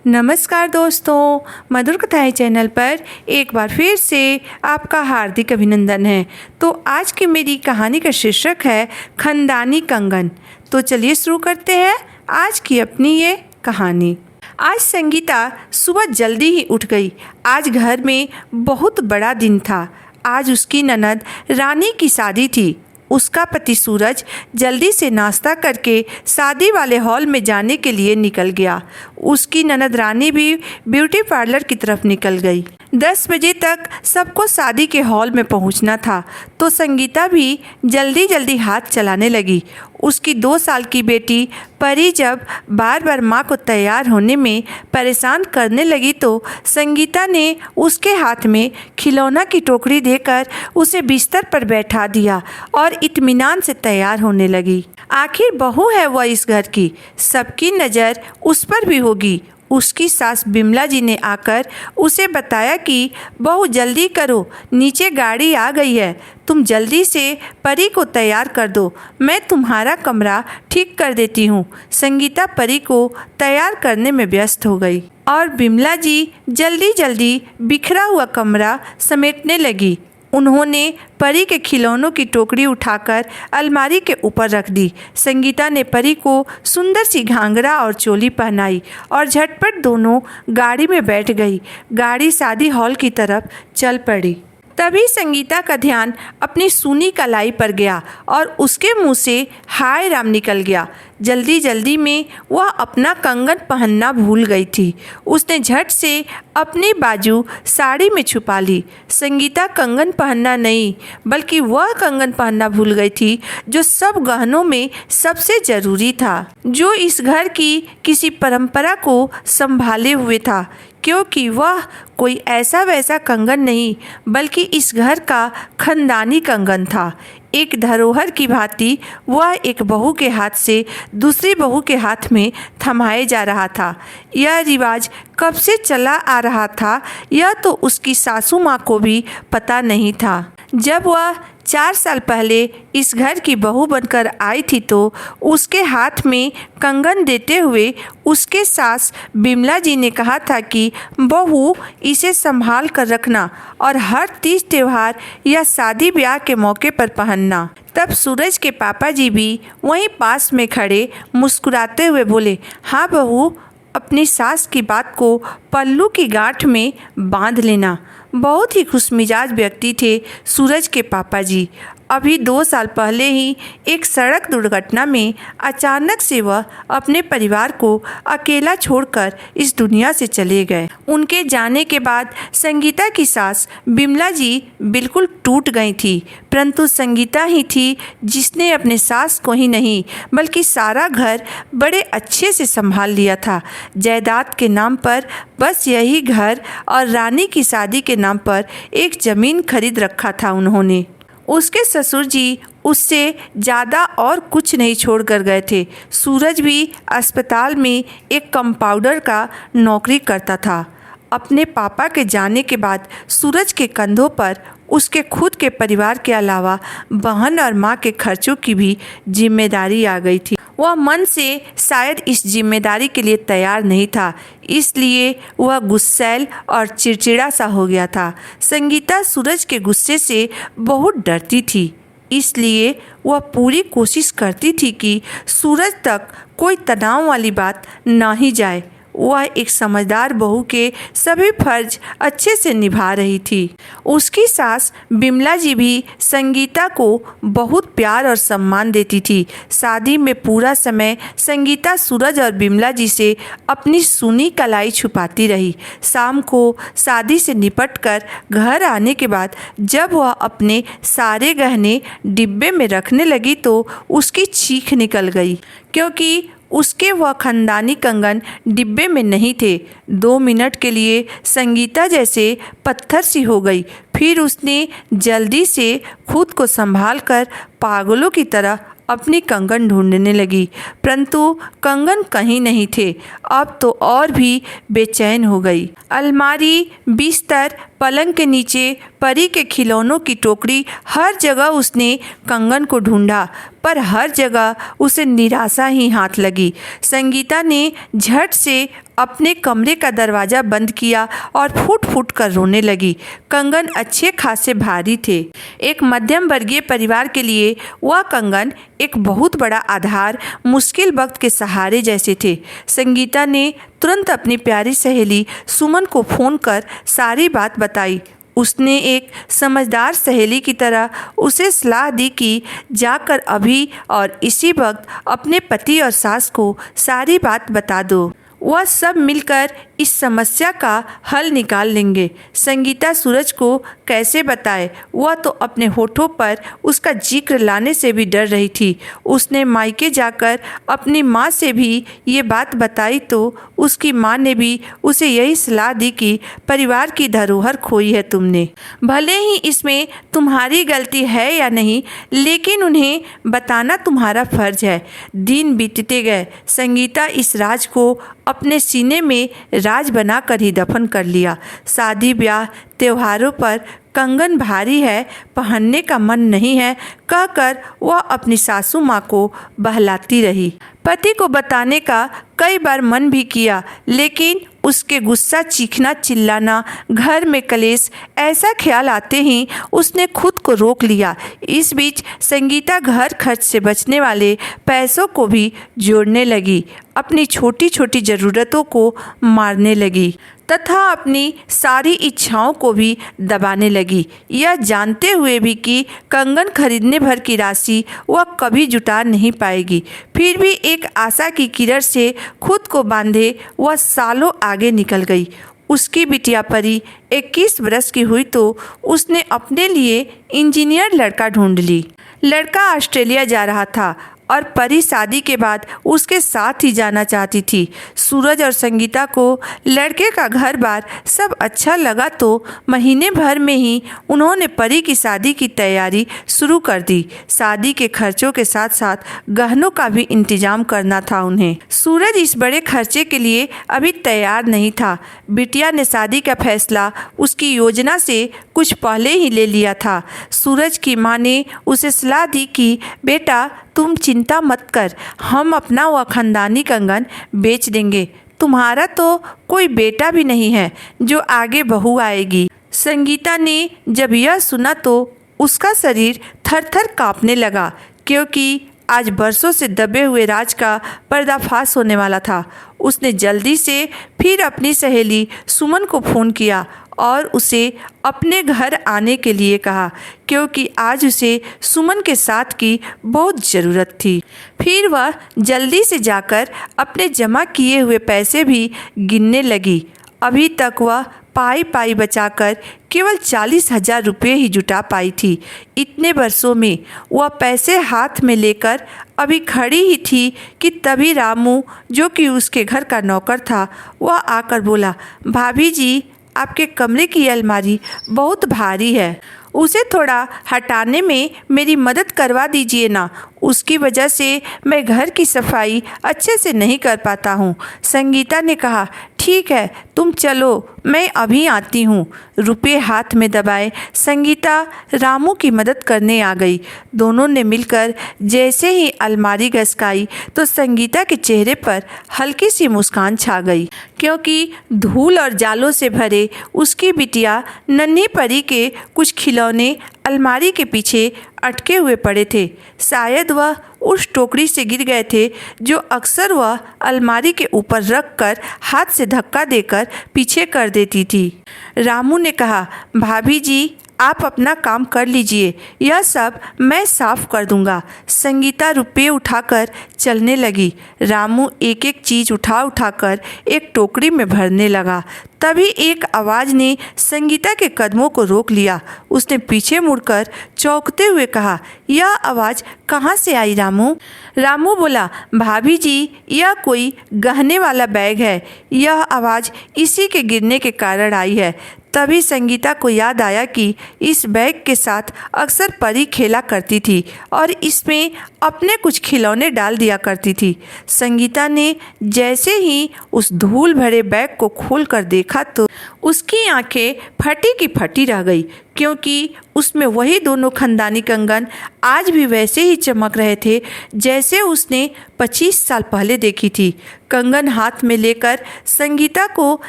नमस्कार दोस्तों, मधुर कथाएं चैनल पर एक बार फिर से आपका हार्दिक अभिनंदन है। तो आज की मेरी कहानी का शीर्षक है खानदानी कंगन। तो चलिए शुरू करते हैं आज की अपनी ये कहानी। आज संगीता सुबह जल्दी ही उठ गई। आज घर में बहुत बड़ा दिन था। आज उसकी ननद रानी की शादी थी। उसका पति सूरज जल्दी से नाश्ता करके शादी वाले हॉल में जाने के लिए निकल गया। उसकी ननद रानी भी ब्यूटी पार्लर की तरफ निकल गई। 10 बजे तक सबको शादी के हॉल में पहुंचना था, तो संगीता भी जल्दी जल्दी हाथ चलाने लगी। उसकी 2 साल की बेटी परी जब बार बार माँ को तैयार होने में परेशान करने लगी, तो संगीता ने उसके हाथ में खिलौना की टोकरी देकर उसे बिस्तर पर बैठा दिया और इत्मीनान से तैयार होने लगी। आखिर बहू है वह इस घर की, सबकी नज़र उस पर भी होगी। उसकी सास बिमला जी ने आकर उसे बताया कि बहू जल्दी करो, नीचे गाड़ी आ गई है, तुम जल्दी से परी को तैयार कर दो, मैं तुम्हारा कमरा ठीक कर देती हूँ। संगीता परी को तैयार करने में व्यस्त हो गई और बिमला जी जल्दी जल्दी बिखरा हुआ कमरा समेटने लगी। उन्होंने परी के खिलौनों की टोकरी उठाकर अलमारी के ऊपर रख दी। संगीता ने परी को सुंदर सी घाघरा और चोली पहनाई और झटपट दोनों गाड़ी में बैठ गई। गाड़ी शादी हॉल की तरफ चल पड़ी। तभी संगीता का ध्यान अपनी सूनी कलाई पर गया और उसके मुंह से हाय राम निकल गया। जल्दी जल्दी में वह अपना कंगन पहनना भूल गई थी। उसने झट से अपनी बाजू साड़ी में छुपा ली। संगीता कंगन पहनना नहीं, बल्कि वह कंगन पहनना भूल गई थी जो सब गहनों में सबसे ज़रूरी था, जो इस घर की किसी परंपरा को संभाले हुए था। क्योंकि वह कोई ऐसा वैसा कंगन नहीं, बल्कि इस घर का खानदानी कंगन था। एक धरोहर की भांति वह एक बहू के हाथ से दूसरी बहू के हाथ में थमाए जा रहा था। यह रिवाज कब से चला आ रहा था, यह तो उसकी सासू माँ को भी पता नहीं था। जब वह 4 साल पहले इस घर की बहू बनकर आई थी, तो उसके हाथ में कंगन देते हुए उसके सास बिमला जी ने कहा था कि बहू इसे संभाल कर रखना और हर तीज त्योहार या शादी ब्याह के मौके पर पहनना। तब सूरज के पापा जी भी वहीं पास में खड़े मुस्कुराते हुए बोले, हाँ बहू, अपनी सास की बात को पल्लू की गांठ में बांध लेना। बहुत ही खुशमिजाज व्यक्ति थे सूरज के पापा जी। अभी 2 साल पहले ही एक सड़क दुर्घटना में अचानक से वह अपने परिवार को अकेला छोड़कर इस दुनिया से चले गए। उनके जाने के बाद संगीता की सास बिमला जी बिल्कुल टूट गई थी, परंतु संगीता ही थी जिसने अपने सास को ही नहीं, बल्कि सारा घर बड़े अच्छे से संभाल लिया था। जायदाद के नाम पर बस यही घर और रानी की शादी के नाम पर एक ज़मीन खरीद रखा था उन्होंने। उसके ससुर जी उससे ज़्यादा और कुछ नहीं छोड़ कर गए थे। सूरज भी अस्पताल में एक कंपाउंडर का नौकरी करता था। अपने पापा के जाने के बाद सूरज के कंधों पर उसके खुद के परिवार के अलावा बहन और माँ के खर्चों की भी जिम्मेदारी आ गई थी। वह मन से शायद इस जिम्मेदारी के लिए तैयार नहीं था, इसलिए वह गुस्सैल और चिड़चिड़ा सा हो गया था। संगीता सूरज के गुस्से से बहुत डरती थी, इसलिए वह पूरी कोशिश करती थी कि सूरज तक कोई तनाव वाली बात ना ही जाए। वह एक समझदार बहू के सभी फर्ज अच्छे से निभा रही थी। उसकी सास बिमला जी भी संगीता को बहुत प्यार और सम्मान देती थी। शादी में पूरा समय संगीता सूरज और बिमला जी से अपनी सूनी कलाई छुपाती रही। शाम को शादी से निपटकर घर आने के बाद जब वह अपने सारे गहने डिब्बे में रखने लगी, तो उसकी चीख निकल गई, क्योंकि उसके वह खानदानी कंगन डिब्बे में नहीं थे। 2 मिनट के लिए संगीता जैसे पत्थर सी हो गई। फिर उसने जल्दी से खुद को संभाल कर पागलों की तरह अपनी कंगन ढूंढने लगी, परंतु कंगन कहीं नहीं थे। अब तो और भी बेचैन हो गई। अलमारी, बिस्तर, पलंग के नीचे, परी के खिलौनों की टोकरी, हर जगह उसने कंगन को ढूंढा, पर हर जगह उसे निराशा ही हाथ लगी। संगीता ने झट से अपने कमरे का दरवाज़ा बंद किया और फूट फूट कर रोने लगी। कंगन अच्छे खासे भारी थे। एक मध्यम वर्गीय परिवार के लिए वह कंगन एक बहुत बड़ा आधार, मुश्किल वक्त के सहारे जैसे थे। संगीता ने तुरंत अपनी प्यारी सहेली सुमन को फ़ोन कर सारी बात बताई। उसने एक समझदार सहेली की तरह उसे सलाह दी कि जाकर अभी और इसी वक्त अपने पति और सास को सारी बात बता दो। वह सब मिलकर इस समस्या का हल निकाल लेंगे। संगीता सूरज को कैसे बताए, वह तो अपने होठों पर उसका जिक्र लाने से भी डर रही थी। उसने मायके जाकर अपनी माँ से भी ये बात बताई तो उसकी माँ ने भी उसे यही सलाह दी कि परिवार की धरोहर खोई है तुमने। भले ही इसमें तुम्हारी गलती है या नहीं, लेकिन उन्हें बताना तुम्हारा फर्ज है। दिन बीतते गए। संगीता इस राज को अपने सीने में राज बनाकर ही दफन कर लिया। शादी ब्याह त्योहारों पर कंगन भारी है, पहनने का मन नहीं है कहकर वह अपनी सासू माँ को बहलाती रही। पति को बताने का कई बार मन भी किया, लेकिन उसके गुस्सा, चीखना, चिल्लाना, घर में कलेश, ऐसा ख्याल आते ही उसने खुद को रोक लिया। इस बीच संगीता घर खर्च से बचने वाले पैसों को भी जोड़ने लगी, अपनी छोटी छोटी ज़रूरतों को मारने लगी तथा अपनी सारी इच्छाओं को भी दबाने लगी, यह जानते हुए भी कि कंगन खरीदने भर की राशि वह कभी जुटा नहीं पाएगी। फिर भी एक आशा की किरण से खुद को बांधे वह सालों आगे निकल गई। उसकी बिटिया परी 21 वर्ष की हुई तो उसने अपने लिए इंजीनियर लड़का ढूंढ ली। लड़का ऑस्ट्रेलिया जा रहा था और परी शादी के बाद उसके साथ ही जाना चाहती थी। सूरज और संगीता को लड़के का घर बार सब अच्छा लगा तो महीने भर में ही उन्होंने परी की शादी की तैयारी शुरू कर दी। शादी के खर्चों के साथ साथ गहनों का भी इंतजाम करना था उन्हें। सूरज इस बड़े खर्चे के लिए अभी तैयार नहीं था। बिटिया ने शादी का फैसला उसकी योजना से कुछ पहले ही ले लिया था। सूरज की माँ ने उसे सलाह दी कि बेटा तुम चिंता मत कर, हम अपना वह खानदानी कंगन बेच देंगे। तुम्हारा तो कोई बेटा भी नहीं है जो आगे बहू आएगी। संगीता ने जब यह सुना तो उसका शरीर थर थर काँपने लगा, क्योंकि आज बरसों से दबे हुए राज का पर्दाफाश होने वाला था। उसने जल्दी से फिर अपनी सहेली सुमन को फ़ोन किया और उसे अपने घर आने के लिए कहा, क्योंकि आज उसे सुमन के साथ की बहुत ज़रूरत थी। फिर वह जल्दी से जाकर अपने जमा किए हुए पैसे भी गिनने लगी। अभी तक वह पाई पाई बचाकर केवल 40,000 रुपये ही जुटा पाई थी। इतने वर्षों में वह पैसे हाथ में लेकर अभी खड़ी ही थी कि तभी रामू, जो कि उसके घर का नौकर था, वह आकर बोला, भाभी जी आपके कमरे की अलमारी बहुत भारी है, उसे थोड़ा हटाने में मेरी मदद करवा दीजिए ना। उसकी वजह से मैं घर की सफाई अच्छे से नहीं कर पाता हूँ। संगीता ने कहा, ठीक है तुम चलो, मैं अभी आती हूँ। रुपये हाथ में दबाए संगीता रामू की मदद करने आ गई। दोनों ने मिलकर जैसे ही अलमारी घसकाई तो संगीता के चेहरे पर हल्की सी मुस्कान छा गई, क्योंकि धूल और जालों से भरे उसकी बिटिया नन्ही परी के कुछ खिलौने अलमारी के पीछे अटके हुए पड़े थे। शायद वह उस टोकरी से गिर गए थे जो अक्सर वह अलमारी के ऊपर रख कर हाथ से धक्का देकर पीछे कर देती थी। रामू ने कहा, भाभी जी आप अपना काम कर लीजिए, यह सब मैं साफ कर दूंगा। संगीता रुपये उठाकर चलने लगी। रामू एक एक चीज़ उठाकर एक टोकरी में भरने लगा। तभी एक आवाज़ ने संगीता के कदमों को रोक लिया। उसने पीछे मुड़कर चौंकते हुए कहा, यह आवाज़ कहाँ से आई रामू? रामू बोला, भाभी जी यह कोई गहने वाला बैग है, यह आवाज़ इसी के गिरने के कारण आई है। तभी संगीता को याद आया कि इस बैग के साथ अक्सर परी खेला करती थी और इसमें अपने कुछ खिलौने डाल दिया करती थी। संगीता ने जैसे ही उस धूल भरे बैग को खोल कर देखा तो उसकी आंखें फटी की फटी रह गई, क्योंकि उसमें वही दोनों खानदानी कंगन आज भी वैसे ही चमक रहे थे जैसे उसने 25 साल पहले देखी थी। कंगन हाथ में लेकर संगीता को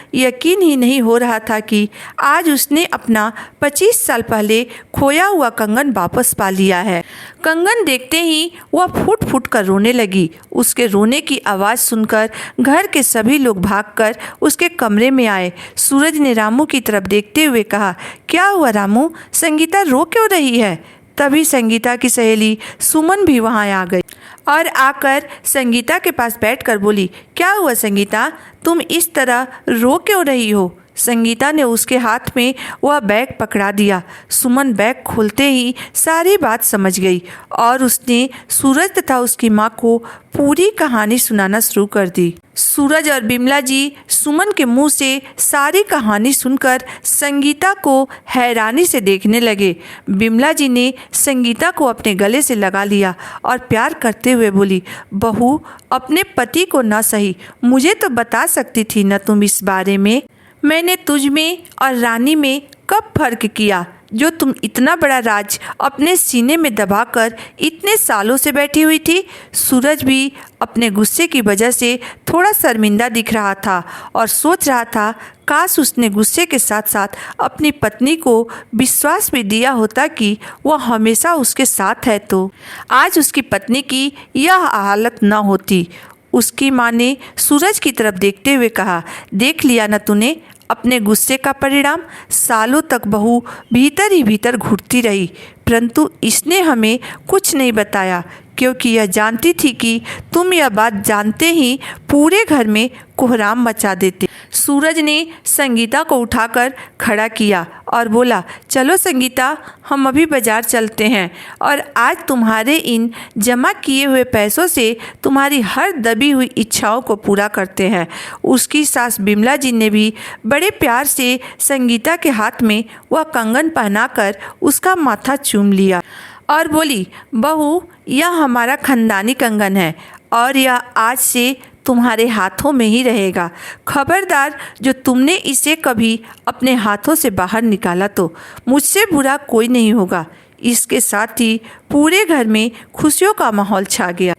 यकीन ही नहीं हो रहा था कि आज उसने अपना 25 साल पहले खोया हुआ कंगन वापस पा लिया है। कंगन देखते ही वह फूट फूट कर रोने लगी। उसके रोने की आवाज़ सुनकर घर के सभी लोग भागकर उसके कमरे में आए। सूरज ने रामू की तरफ देखते हुए कहा, क्या हुआ रामू, संगीता रो क्यों रही है? तभी संगीता की सहेली सुमन भी वहां आ गई और आकर संगीता के पास बैठकर बोली, क्या हुआ संगीता, तुम इस तरह रो क्यों रही हो? संगीता ने उसके हाथ में वह बैग पकड़ा दिया। सुमन बैग खोलते ही सारी बात समझ गई और उसने सूरज तथा उसकी माँ को पूरी कहानी सुनाना शुरू कर दी। सूरज और बिमला जी सुमन के मुंह से सारी कहानी सुनकर संगीता को हैरानी से देखने लगे। बिमला जी ने संगीता को अपने गले से लगा लिया और प्यार करते हुए बोली, बहू, अपने पति को न सही मुझे तो बता सकती थी न तुम इस बारे में। मैंने तुझ में और रानी में कब फर्क किया जो तुम इतना बड़ा राज अपने सीने में दबाकर इतने सालों से बैठी हुई थी। सूरज भी अपने गुस्से की वजह से थोड़ा शर्मिंदा दिख रहा था और सोच रहा था काश उसने गुस्से के साथ साथ अपनी पत्नी को विश्वास भी दिया होता कि वह हमेशा उसके साथ है, तो आज उसकी पत्नी की यह हालत न होती। उसकी माँ ने सूरज की तरफ देखते हुए कहा, देख लिया न तूने अपने गुस्से का परिणाम। सालों तक बहू भीतर ही भीतर घुटती रही, परंतु इसने हमें कुछ नहीं बताया क्योंकि यह जानती थी कि तुम यह बात जानते ही पूरे घर में कोहराम मचा देते। सूरज ने संगीता को उठाकर खड़ा किया और बोला, चलो संगीता, हम अभी बाजार चलते हैं और आज तुम्हारे इन जमा किए हुए पैसों से तुम्हारी हर दबी हुई इच्छाओं को पूरा करते हैं। उसकी सास बिमला जी ने भी बड़े प्यार से संगीता के हाथ में वह कंगन पहनाकर उसका माथा चूम लिया और बोली, बहू, यह हमारा खानदानी कंगन है और यह आज से तुम्हारे हाथों में ही रहेगा। खबरदार, जो तुमने इसे कभी अपने हाथों से बाहर निकाला तो मुझसे बुरा कोई नहीं होगा। इसके साथ ही पूरे घर में खुशियों का माहौल छा गया।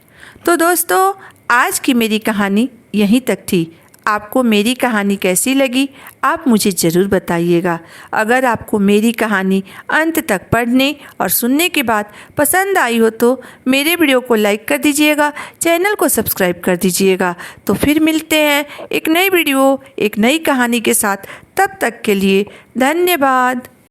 तो दोस्तों, आज की मेरी कहानी यहीं तक थी। आपको मेरी कहानी कैसी लगी आप मुझे ज़रूर बताइएगा। अगर आपको मेरी कहानी अंत तक पढ़ने और सुनने के बाद पसंद आई हो तो मेरे वीडियो को लाइक कर दीजिएगा, चैनल को सब्सक्राइब कर दीजिएगा। तो फिर मिलते हैं एक नई वीडियो, एक नई कहानी के साथ। तब तक के लिए धन्यवाद।